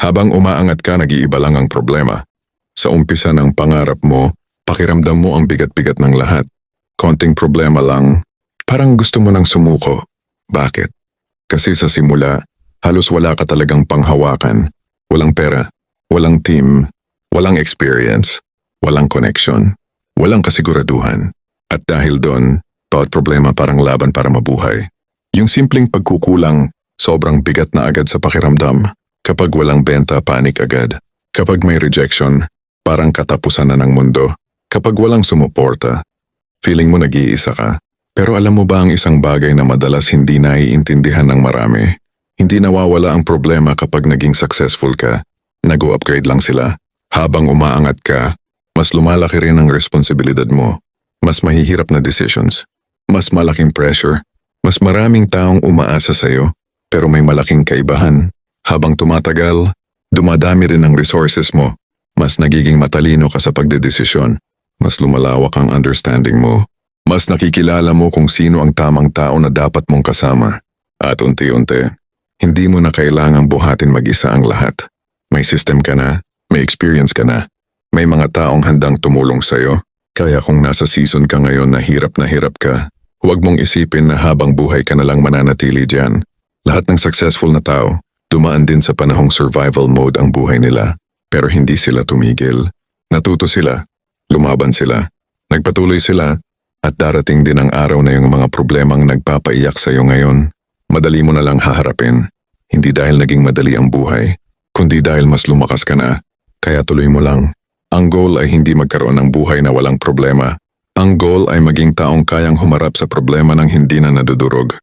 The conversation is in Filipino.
Habang umaangat ka, nag-iiba lang ang problema. Sa umpisa ng pangarap mo, pakiramdam mo ang bigat-bigat ng lahat. Konting problema lang, parang gusto mo nang sumuko. Bakit? Kasi sa simula, halos wala ka talagang panghawakan. Walang pera, walang team, walang experience, walang connection, walang kasiguraduhan. At dahil doon, bawat problema parang laban para mabuhay. Yung simpleng pagkukulang, sobrang bigat na agad sa pakiramdam. Kapag walang benta, panik agad. Kapag may rejection, parang katapusan na ng mundo. Kapag walang sumuporta, feeling mo nag-iisa ka. Pero alam mo ba ang isang bagay na madalas hindi naiintindihan ng marami? Hindi nawawala ang problema kapag naging successful ka. Nag-upgrade lang sila. Habang umaangat ka, mas lumalaki rin ang responsibilidad mo. Mas mahihirap na decisions. Mas malaking pressure. Mas maraming taong umaasa sa'yo. Pero may malaking kaibahan. Habang tumatagal, dumadami rin ang resources mo. Mas nagiging matalino ka sa pagdedesisyon. Mas lumalawak ang understanding mo. Mas nakikilala mo kung sino ang tamang tao na dapat mong kasama. At unti-unti, hindi mo na kailangang buhatin mag-isa ang lahat. May system ka na, may experience ka na. May mga taong handang tumulong sa'yo. Kaya kung nasa season ka ngayon na hirap ka, huwag mong isipin na habang buhay ka na lang mananatili dyan. Lahat ng successful na tao, dumaan din sa panahong survival mode ang buhay nila. Pero hindi sila tumigil. Natuto sila, lumaban sila, nagpatuloy sila, at darating din ang araw na yung mga problemang nagpapaiyak sa'yo ngayon, madali mo na lang haharapin. Hindi dahil naging madali ang buhay, kundi dahil mas lumakas ka na. Kaya tuloy mo lang. Ang goal ay hindi magkaroon ng buhay na walang problema. Ang goal ay maging taong kayang humarap sa problema ng hindi na nadudurog.